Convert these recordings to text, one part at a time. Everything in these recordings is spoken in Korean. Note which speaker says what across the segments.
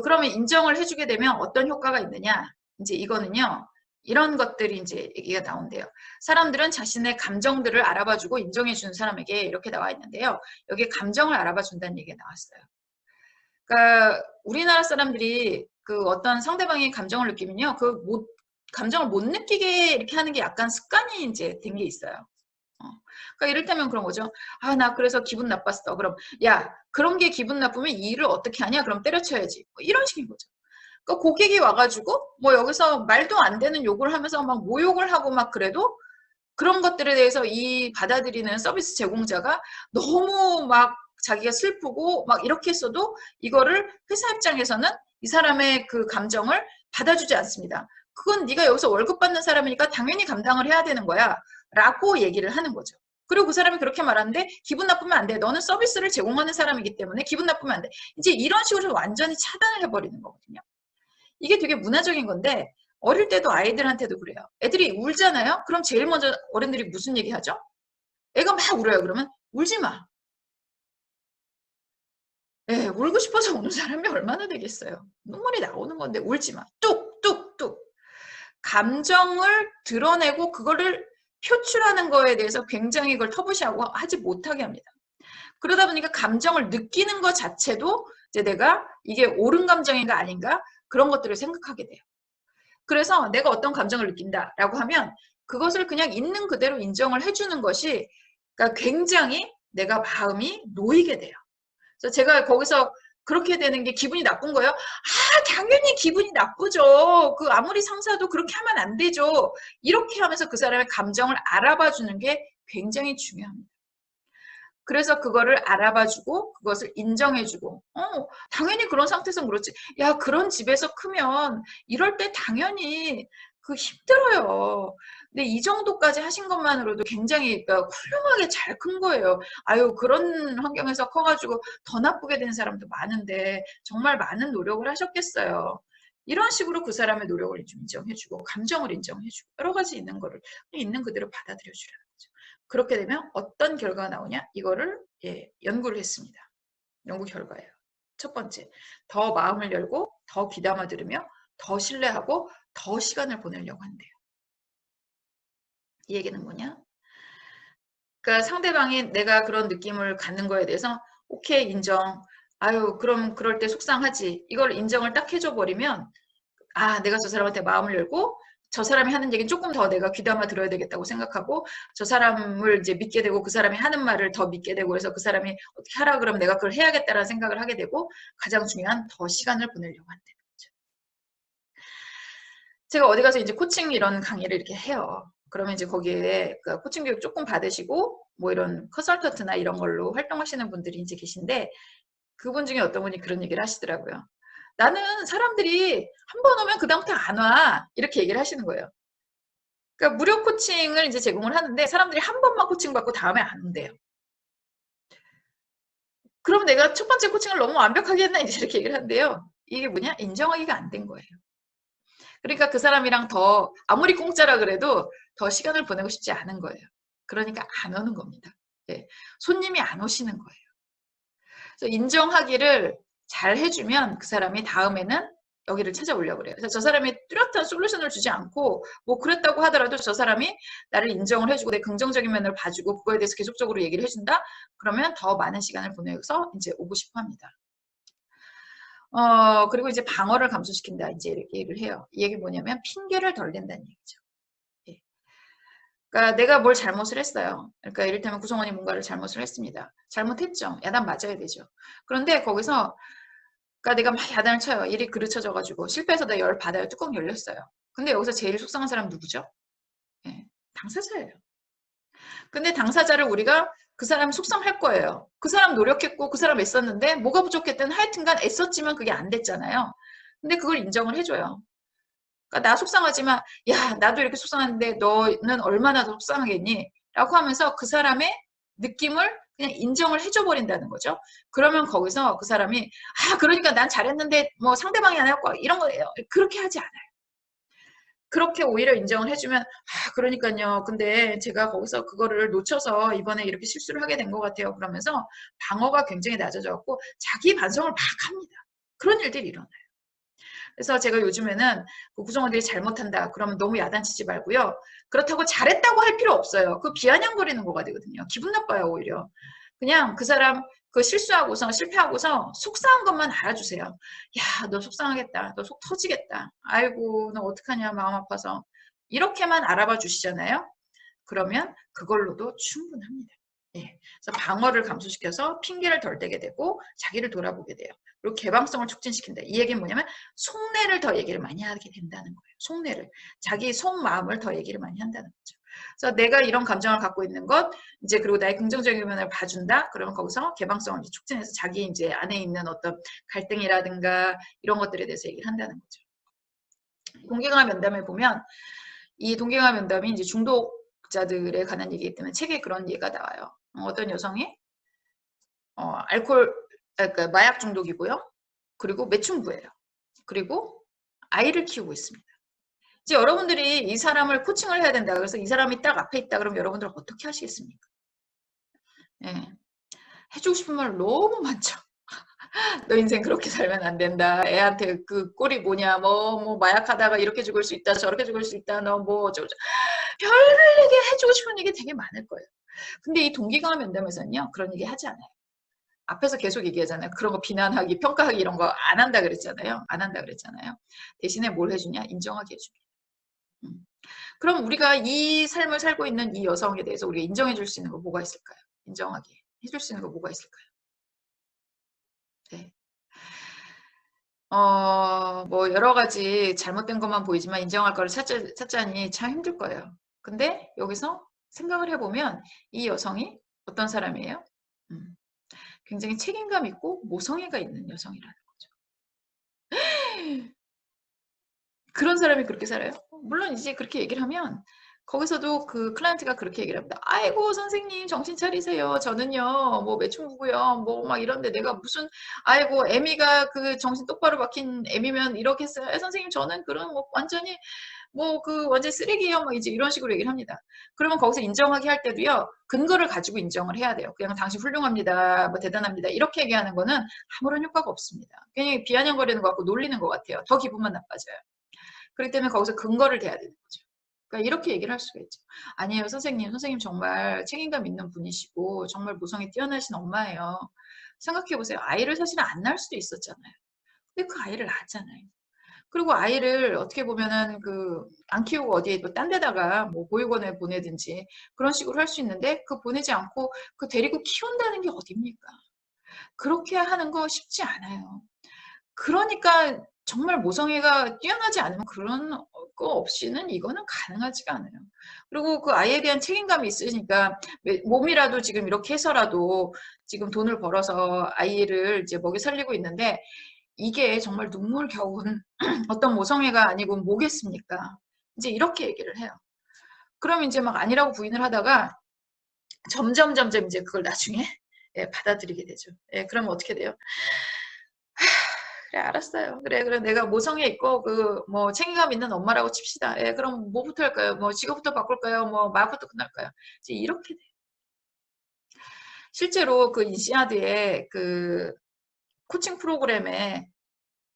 Speaker 1: 그러면 인정을 해주게 되면 어떤 효과가 있느냐? 이제 이거는요, 이런 것들이 이제 얘기가 나온대요. 사람들은 자신의 감정들을 알아봐주고 인정해주는 사람에게 이렇게 나와 있는데요. 여기에 감정을 알아봐준다는 얘기가 나왔어요. 그러니까 우리나라 사람들이 그 어떤 상대방의 감정을 느끼면요, 감정을 못 느끼게 이렇게 하는 게 약간 습관이 이제 된 게 있어요. 그러니까 이를테면 그런 거죠. 아, 나 그래서 기분 나빴어. 그럼, 야, 그런 게 기분 나쁘면 이 일을 어떻게 하냐? 그럼 때려쳐야지. 뭐 이런 식인 거죠. 그러니까 고객이 와가지고, 뭐 여기서 말도 안 되는 욕을 하면서 막 모욕을 하고 막 그래도 그런 것들에 대해서 이 받아들이는 서비스 제공자가 너무 막 자기가 슬프고 막 이렇게 했어도 이거를 회사 입장에서는 이 사람의 그 감정을 받아주지 않습니다. 그건 네가 여기서 월급 받는 사람이니까 당연히 감당을 해야 되는 거야. 라고 얘기를 하는 거죠. 그리고 그 사람이 그렇게 말하는데 기분 나쁘면 안 돼. 너는 서비스를 제공하는 사람이기 때문에 기분 나쁘면 안 돼. 이제 이런 식으로 완전히 차단을 해버리는 거거든요. 이게 되게 문화적인 건데 어릴 때도 아이들한테도 그래요. 애들이 울잖아요. 그럼 제일 먼저 어른들이 무슨 얘기 하죠? 애가 막 울어요. 그러면 울지 마. 예, 울고 싶어서 우는 사람이 얼마나 되겠어요. 눈물이 나오는 건데 울지 마. 뚝뚝뚝. 감정을 드러내고 그거를 표출하는 거에 대해서 굉장히 그걸 터부시하고 하지 못하게 합니다. 그러다 보니까 감정을 느끼는 것 자체도 이제 내가 이게 옳은 감정인가 아닌가 그런 것들을 생각하게 돼요. 그래서 내가 어떤 감정을 느낀다라고 하면 그것을 그냥 있는 그대로 인정을 해주는 것이 그러니까 굉장히 내가 마음이 놓이게 돼요. 그래서 제가 거기서 그렇게 되는 게 기분이 나쁜 거예요. 아, 당연히 기분이 나쁘죠. 그 아무리 상사도 그렇게 하면 안 되죠. 이렇게 하면서 그 사람의 감정을 알아봐 주는 게 굉장히 중요합니다. 그래서 그거를 알아봐주고 그것을 인정해주고 당연히 그런 상태에서 그렇지. 야, 그런 집에서 크면 이럴 때 당연히 그 힘들어요. 근데 이 정도까지 하신 것만으로도 굉장히 그러니까 훌륭하게 잘 큰 거예요. 아유, 그런 환경에서 커가지고 더 나쁘게 된 사람도 많은데 정말 많은 노력을 하셨겠어요. 이런 식으로 그 사람의 노력을 좀 인정해주고 감정을 인정해주고 여러 가지 있는 거를 있는 그대로 받아들여주라는 거죠. 그렇게 되면 어떤 결과가 나오냐? 이거를 연구를 했습니다. 연구 결과예요. 첫 번째, 더 마음을 열고 더 귀담아 들으며 더 신뢰하고 더 시간을 보내려고 한대요. 이 얘기는 뭐냐? 그러니까 상대방이 내가 그런 느낌을 갖는 거에 대해서 오케이 인정. 아유 그럼 그럴 때 속상하지. 이걸 인정을 딱 해줘 버리면 아, 내가 저 사람한테 마음을 열고 저 사람이 하는 얘기는 조금 더 내가 귀담아 들어야 되겠다고 생각하고 저 사람을 이제 믿게 되고 그 사람이 하는 말을 더 믿게 되고 해서 그 사람이 어떻게 하라 그러면 내가 그걸 해야겠다라는 생각을 하게 되고 가장 중요한 더 시간을 보내려고 한다는 거죠. 제가 어디 가서 이제 코칭 이런 강의를 이렇게 해요. 그러면 이제 거기에 그 코칭 교육 조금 받으시고 뭐 이런 컨설턴트나 이런 걸로 활동하시는 분들이 이제 계신데 그분 중에 어떤 분이 그런 얘기를 하시더라고요. 나는 사람들이 한 번 오면 그다음부터 안 와. 이렇게 얘기를 하시는 거예요. 그러니까 무료 코칭을 이제 제공을 하는데 사람들이 한 번만 코칭 받고 다음에 안 온대요. 그럼 내가 첫 번째 코칭을 너무 완벽하게 했나 이제 이렇게 얘기를 한대요. 이게 뭐냐? 인정하기가 안 된 거예요. 그러니까 그 사람이랑 더 아무리 공짜라 그래도 더 시간을 보내고 싶지 않은 거예요. 그러니까 안 오는 겁니다. 네. 손님이 안 오시는 거예요. 그래서 인정하기를 잘 해주면 그 사람이 다음에는 여기를 찾아오려고 그래요. 그래서 저 사람이 뚜렷한 솔루션을 주지 않고 뭐 그랬다고 하더라도 저 사람이 나를 인정을 해주고 내 긍정적인 면을 봐주고 그거에 대해서 계속적으로 얘기를 해준다? 그러면 더 많은 시간을 보내서 이제 오고 싶어 합니다. 그리고 이제 방어를 감소시킨다. 이제 이렇게 얘기를 해요. 이 얘기 뭐냐면 핑계를 덜 댄다는 얘기죠. 예. 그러니까 내가 뭘 잘못을 했어요. 그러니까 이를테면 구성원이 뭔가를 잘못을 했습니다. 잘못했죠. 야단 맞아야 되죠. 그런데 거기서 그러니까 내가 막 야단을 쳐요. 일이 그르쳐져가지고 실패해서 내가 열 받아요. 뚜껑 열렸어요. 근데 여기서 제일 속상한 사람 누구죠? 예, 당사자예요. 근데 당사자를 우리가 그 사람 속상할 거예요. 그 사람 노력했고 그 사람 애썼는데 뭐가 부족했든 하여튼간 애썼지만 그게 안 됐잖아요. 근데 그걸 인정을 해줘요. 그러니까 나 속상하지만 야 나도 이렇게 속상한데 너는 얼마나 더 속상하겠니? 라고 하면서 그 사람의 느낌을 그냥 인정을 해줘 버린다는 거죠. 그러면 거기서 그 사람이 아 그러니까 난 잘했는데 뭐 상대방이 안 했고 이런 거예요. 그렇게 하지 않아요. 그렇게 오히려 인정을 해주면 아 그러니까요. 근데 제가 거기서 그거를 놓쳐서 이번에 이렇게 실수를 하게 된 것 같아요. 그러면서 방어가 굉장히 낮아졌고 자기 반성을 막 합니다. 그런 일들이 일어나요. 그래서 제가 요즘에는 그 구성원들이 잘못한다 그러면 너무 야단치지 말고요. 그렇다고 잘했다고 할 필요 없어요. 그 비아냥거리는 거가 되거든요. 기분 나빠요 오히려. 그냥 그 사람 그 실수하고서 실패하고서 속상한 것만 알아주세요. 야, 너 속상하겠다. 너 속 터지겠다. 아이고, 너 어떡하냐 마음 아파서. 이렇게만 알아봐 주시잖아요. 그러면 그걸로도 충분합니다. 예. 그래서 방어를 감소시켜서 핑계를 덜 대게 되고 자기를 돌아보게 돼요. 그리고 개방성을 촉진시킨다. 이 얘기는 뭐냐면 속내를 더 얘기를 많이 하게 된다는 거예요. 속내를. 자기 속마음을 더 얘기를 많이 한다는 거죠. 그래서 내가 이런 감정을 갖고 있는 것, 이제 그리고 나의 긍정적인 면을 봐준다. 그러면 거기서 개방성을 이제 촉진해서 자기 이제 안에 있는 어떤 갈등이라든가 이런 것들에 대해서 얘기를 한다는 거죠. 동기강화 면담에 보면 이 동기강화 면담이 이제 중독자들에 관한 얘기이기 때문에 책에 그런 얘기가 나와요. 어떤 여성이 알코올, 그러니까 마약 중독이고요. 그리고 매춘부예요. 그리고 아이를 키우고 있습니다. 이제 여러분들이 이 사람을 코칭을 해야 된다. 그래서 이 사람이 딱 앞에 있다. 그럼 여러분들 어떻게 하시겠습니까? 예. 해주고 싶은 말 너무 많죠. 너 인생 그렇게 살면 안 된다. 애한테 그 꼴이 뭐냐. 뭐 마약하다가 이렇게 죽을 수 있다. 저렇게 죽을 수 있다. 너 뭐 어쩌고 별별 얘기 해주고 싶은 얘기 되게 많을 거예요. 근데 이 동기강화 면담에서는요. 그런 얘기 하지 않아요. 앞에서 계속 얘기하잖아요. 그런 거 비난하기, 평가하기 이런 거 안 한다 그랬잖아요. 안 한다 그랬잖아요. 대신에 뭘 해주냐? 인정하게 해줍니다. 그럼 우리가 이 삶을 살고 있는 이 여성에 대해서 우리가 인정해 줄 수 있는 거 뭐가 있을까요? 인정하게 해줄 수 있는 거 뭐가 있을까요? 네. 뭐 여러 가지 잘못된 것만 보이지만 인정할 거를 찾자니 참 힘들 거예요. 근데 여기서 생각을 해보면 이 여성이 어떤 사람이에요? 굉장히 책임감 있고 모성애가 있는 여성이라는 거죠. 그런 사람이 그렇게 살아요? 물론 이제 그렇게 얘기를 하면 거기서도 그 클라이언트가 그렇게 얘기를 합니다. 아이고 선생님 정신 차리세요. 저는요 뭐 매춘부고요. 뭐 막 이런데 내가 무슨 아이고 애미가 그 정신 똑바로 박힌 애미면 이렇게 했어요. 선생님 저는 그런 뭐 완전히 뭐 그 완전 쓰레기예요. 막 이제 이런 식으로 얘기를 합니다. 그러면 거기서 인정하게 할 때도요. 근거를 가지고 인정을 해야 돼요. 그냥 당신 훌륭합니다. 뭐 대단합니다. 이렇게 얘기하는 거는 아무런 효과가 없습니다. 그냥 비아냥거리는 것 같고 놀리는 것 같아요. 더 기분만 나빠져요. 그렇기 때문에 거기서 근거를 대야 되는 거죠. 그러니까 이렇게 얘기를 할 수가 있죠. 아니에요, 선생님. 선생님 정말 책임감 있는 분이시고 정말 모성이 뛰어나신 엄마예요. 생각해보세요. 아이를 사실은 안 낳을 수도 있었잖아요. 근데 그 아이를 낳았잖아요. 그리고 아이를 어떻게 보면은 그 안 키우고 어디에 또 딴 데다가 뭐 보육원에 보내든지 그런 식으로 할 수 있는데 그 보내지 않고 그 데리고 키운다는 게 어딥니까? 그렇게 하는 거 쉽지 않아요. 그러니까 정말 모성애가 뛰어나지 않으면 그런 거 없이는 이거는 가능하지가 않아요. 그리고 그 아이에 대한 책임감이 있으니까 몸이라도 지금 이렇게 해서라도 지금 돈을 벌어서 아이를 이제 먹여 살리고 있는데 이게 정말 눈물겨운 어떤 모성애가 아니고 뭐겠습니까? 이제 이렇게 얘기를 해요. 그럼 이제 막 아니라고 부인을 하다가 점점 이제 그걸 나중에 예, 받아들이게 되죠. 예, 그러면 어떻게 돼요? 그래 알았어요. 그래 내가 모성애 있고 그 뭐 책임감 있는 엄마라고 칩시다. 예, 그럼 뭐부터 할까요? 뭐 직업부터 바꿀까요? 뭐 마약부터 끝날까요? 이제 이렇게 돼요. 실제로 그 인시아드의 그 코칭 프로그램에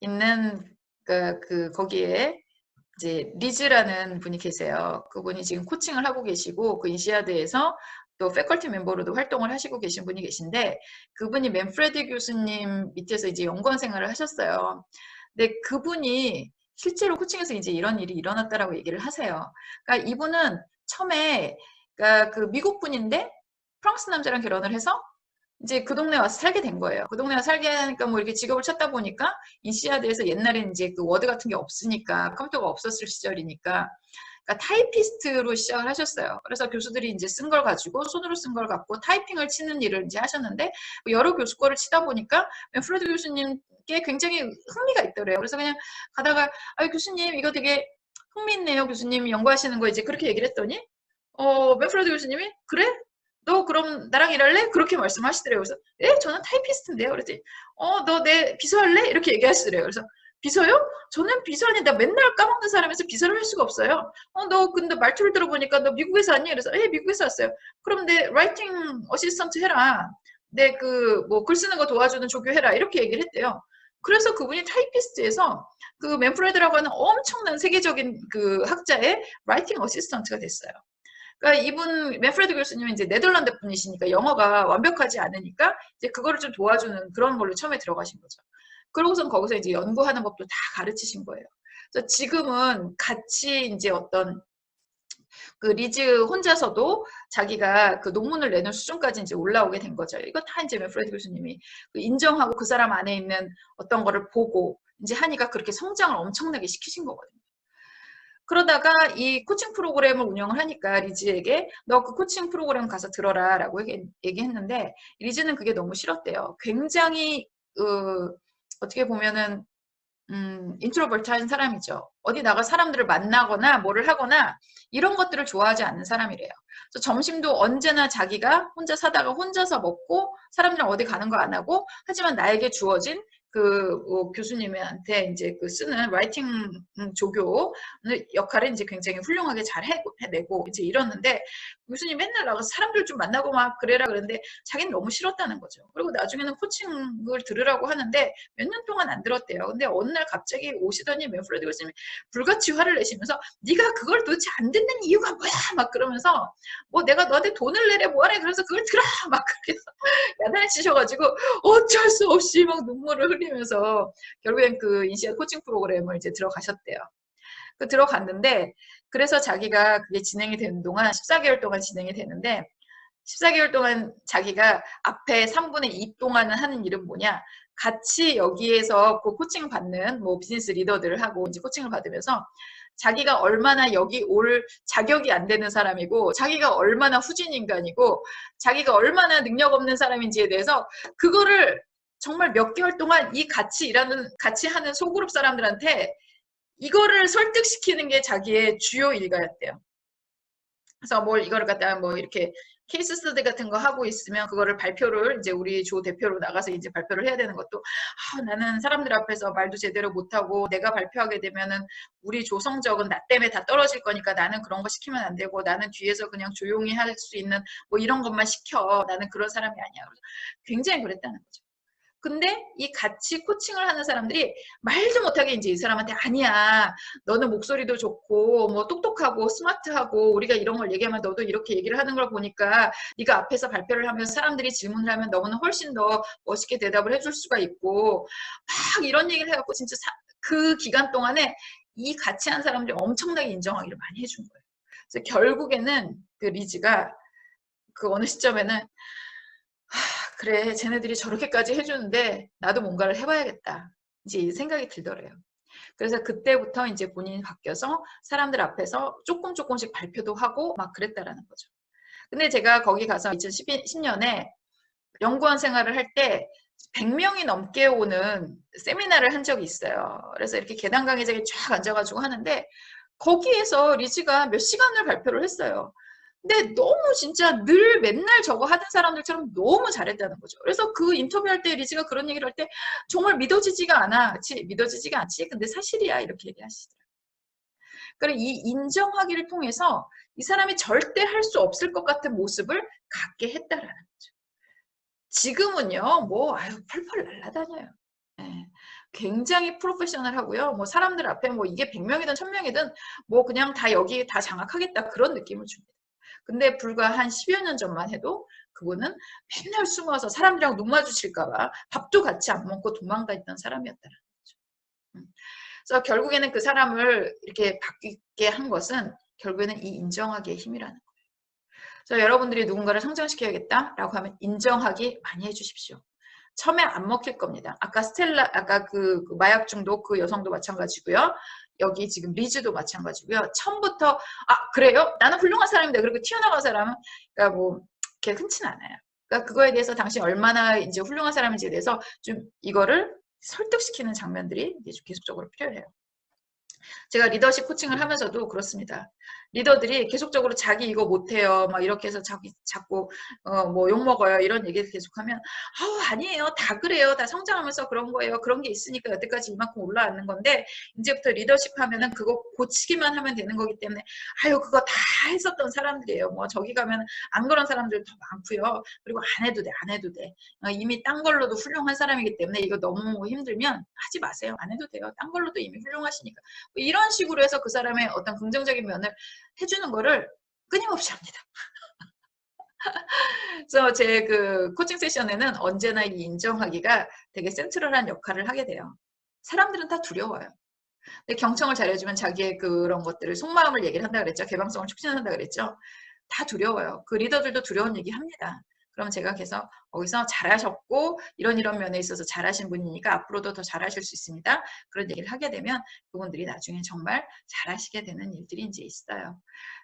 Speaker 1: 있는 그 거기에 이제 리즈라는 분이 계세요. 그분이 지금 코칭을 하고 계시고 그 인시아드에서 또 패컬티 멤버로도 활동을 하시고 계신 분이 계신데 그분이 맨프레드 교수님 밑에서 이제 연구원 생활을 하셨어요. 근데 그분이 실제로 코칭에서 이제 이런 일이 일어났다라고 얘기를 하세요. 그러니까 이분은 처음에 그러니까 그 미국 분인데 프랑스 남자랑 결혼을 해서 이제 그 동네 와서 살게 된 거예요. 그 동네 와서 살게 하니까 뭐 이렇게 직업을 찾다 보니까 인시아드에서 옛날에는 이제 그 워드 같은 게 없으니까 컴퓨터가 없었을 시절이니까 그러니까 타이피스트로 시작을 하셨어요. 그래서 교수들이 이제 쓴 걸 가지고 손으로 쓴 걸 갖고 타이핑을 치는 일을 이제 하셨는데 여러 교수 거를 치다 보니까 프레드 교수님께 굉장히 흥미가 있더래요. 그래서 그냥 가다가 아 교수님 이거 되게 흥미있네요. 교수님 연구하시는 거 이제 그렇게 얘기를 했더니 맨프레드 교수님이 그래? 너 그럼 나랑 일할래? 그렇게 말씀하시더래요. 그래서 예? 저는 타이피스트인데요. 그랬더니 너 내 비서할래? 이렇게 얘기하시더래요. 그래서 비서요? 저는 비서 아닌데 맨날 까먹는 사람에서 비서를 할 수가 없어요. 너 근데 말투를 들어보니까 너 미국에서 왔니? 그래서 예, 미국에서 왔어요. 그럼 내 라이팅 어시스턴트 해라. 내 그 뭐 글 쓰는 거 도와주는 조교 해라. 이렇게 얘기를 했대요. 그래서 그분이 타이피스트에서 그 맨프레드라고 하는 엄청난 세계적인 그 학자의 라이팅 어시스턴트가 됐어요. 그러니까 이분 맨프레드 교수님은 이제 네덜란드 분이시니까 영어가 완벽하지 않으니까 이제 그거를 좀 도와주는 그런 걸로 처음에 들어가신 거죠. 그러고선 거기서 이제 연구하는 법도 다 가르치신 거예요. 그래서 지금은 같이 이제 어떤 그 리즈 혼자서도 자기가 그 논문을 내는 수준까지 이제 올라오게 된 거죠. 이거 다 이제 맨프레드 교수님이 인정하고 그 사람 안에 있는 어떤 거를 보고 이제 하니까 그렇게 성장을 엄청나게 시키신 거거든요. 그러다가 이 코칭 프로그램을 운영을 하니까 리즈에게 너 그 코칭 프로그램 가서 들어라 라고 얘기했는데 리즈는 그게 너무 싫었대요. 굉장히 어떻게 보면은 인트로버트한 사람이죠. 어디 나가 사람들을 만나거나 뭐를 하거나 이런 것들을 좋아하지 않는 사람이래요. 그래서 점심도 언제나 자기가 혼자 사다가 혼자서 먹고 사람들이랑 어디 가는 거 안 하고 하지만 나에게 주어진 그 교수님한테 이제 그 쓰는 라이팅 조교 역할을 이제 굉장히 훌륭하게 잘 해내고 이제 이러는데 교수님 맨날 나가서 사람들 좀 만나고 막 그래라 그랬는데 자기는 너무 싫었다는 거죠. 그리고 나중에는 코칭을 들으라고 하는데 몇 년 동안 안 들었대요. 근데 어느 날 갑자기 오시더니 맨프레드 교수님이 불같이 화를 내시면서 네가 그걸 도대체 안 듣는 이유가 뭐야 막 그러면서 뭐 내가 너한테 돈을 내래 뭐하래 그래서 그걸 들어 막 그래서 야단을 치셔가지고 어쩔 수 없이 막 눈물을 흘리면서 결국엔 그 인시아 코칭 프로그램을 이제 들어가셨대요. 그 들어갔는데 그래서 자기가 그게 진행이 되는 동안 14개월 동안 진행이 되는데 14개월 동안 자기가 앞에 3분의 2 동안은 하는 일은 뭐냐 같이 여기에서 그 코칭 받는 뭐 비즈니스 리더들하고 이제 코칭을 받으면서 자기가 얼마나 여기 올 자격이 안 되는 사람이고 자기가 얼마나 후진 인간이고 자기가 얼마나 능력 없는 사람인지에 대해서 그거를 정말 몇 개월 동안 이 같이 하는 소그룹 사람들한테 이거를 설득시키는 게 자기의 주요 일과였대요. 그래서 뭘 이거를 갖다가 뭐 이렇게 케이스 스터디 같은 거 하고 있으면 그거를 발표를 이제 우리 조 대표로 나가서 이제 발표를 해야 되는 것도 나는 사람들 앞에서 말도 제대로 못하고 내가 발표하게 되면은 우리 조 성적은 나 때문에 다 떨어질 거니까 나는 그런 거 시키면 안 되고 나는 뒤에서 그냥 조용히 할 수 있는 뭐 이런 것만 시켜. 나는 그런 사람이 아니야. 굉장히 그랬다는 거죠. 근데 이 같이 코칭을 하는 사람들이 말도 못하게 이제 이 사람한테 아니야. 너는 목소리도 좋고 뭐 똑똑하고 스마트하고 우리가 이런 걸 얘기하면 너도 이렇게 얘기를 하는 걸 보니까 네가 앞에서 발표를 하면 사람들이 질문을 하면 너는 훨씬 더 멋있게 대답을 해줄 수가 있고 막 이런 얘기를 해갖고 진짜 그 기간 동안에 이 같이 한 사람들이 엄청나게 인정하기를 많이 해준 거예요. 그래서 결국에는 그 리즈가 그 어느 시점에는 그래 쟤네들이 저렇게까지 해주는데 나도 뭔가를 해봐야겠다 이제 이 생각이 들더래요. 그래서 그때부터 이제 본인이 바뀌어서 사람들 앞에서 조금씩 발표도 하고 막 그랬다라는 거죠. 근데 제가 거기 가서 2010년에 연구원 생활을 할 때 100명이 넘게 오는 세미나를 한 적이 있어요. 그래서 이렇게 계단 강의장에 쫙 앉아가지고 하는데 거기에서 리즈가 몇 시간을 발표를 했어요. 근데 너무 진짜 늘 맨날 저거 하던 사람들처럼 너무 잘했다는 거죠. 그래서 그 인터뷰할 때 리즈가 그런 얘기를 할 때 정말 믿어지지가 않지. 근데 사실이야 이렇게 얘기하시더라고요. 그러니까 이 인정하기를 통해서 이 사람이 절대 할 수 없을 것 같은 모습을 갖게 했다라는 거죠. 지금은요, 뭐 펄펄 날아다녀요. 네. 굉장히 프로페셔널하고요. 뭐 사람들 앞에 뭐 이게 100명이든 1000명이든 뭐 그냥 다 여기 다 장악하겠다 그런 느낌을 줍니다. 근데 불과 한 10여 년 전만 해도 그분은 맨날 숨어서 사람들이랑 눈 마주칠까봐 밥도 같이 안 먹고 도망가 있던 사람이었다는 거죠. 그래서 결국에는 그 사람을 이렇게 바뀌게 한 것은 결국에는 이 인정하기의 힘이라는 거예요. 그래서 여러분들이 누군가를 성장시켜야겠다라고 하면 인정하기 많이 해주십시오. 처음에 안 먹힐 겁니다. 아까 그 마약 중독 그 여성도 마찬가지고요. 여기 지금 리즈도 마찬가지고요. 처음부터 그래요? 나는 훌륭한 사람인데 그리고 튀어나간 사람은 그러니까 뭐 이렇게 흔치는 않아요. 그러니까 그거에 대해서 당신 얼마나 이제 훌륭한 사람인지에 대해서 좀 이거를 설득시키는 장면들이 이제 좀 계속적으로 필요해요. 제가 리더십 코칭을 하면서도 그렇습니다. 리더들이 계속적으로 자기 이거 못해요. 막 이렇게 해서 자꾸 뭐 욕먹어요. 이런 얘기를 계속하면 아니에요. 다 그래요. 다 성장하면서 그런 거예요. 그런 게 있으니까 여태까지 이만큼 올라왔는 건데 이제부터 리더십 하면은 그거 고치기만 하면 되는 거기 때문에 그거 다 했었던 사람들이에요. 뭐 저기 가면 안 그런 사람들 더 많고요. 그리고 안 해도 돼. 안 해도 돼. 이미 딴 걸로도 훌륭한 사람이기 때문에 이거 너무 힘들면 하지 마세요. 안 해도 돼요. 딴 걸로도 이미 훌륭하시니까. 이런 식으로 해서 그 사람의 어떤 긍정적인 면을 해주는 거를 끊임없이 합니다. 그래서 제 그 코칭 세션에는 언제나 이 인정하기가 되게 센트럴한 역할을 하게 돼요. 사람들은 다 두려워요. 근데 경청을 잘해주면 자기의 그런 것들을 속마음을 얘기를 한다 그랬죠. 개방성을 촉진한다 그랬죠. 다 두려워요. 그 리더들도 두려운 얘기 합니다. 그럼 제가 계속 거기서 잘하셨고 이런 면에 있어서 잘하신 분이니까 앞으로도 더 잘하실 수 있습니다. 그런 얘기를 하게 되면 그분들이 나중에 정말 잘하시게 되는 일들이 이제 있어요.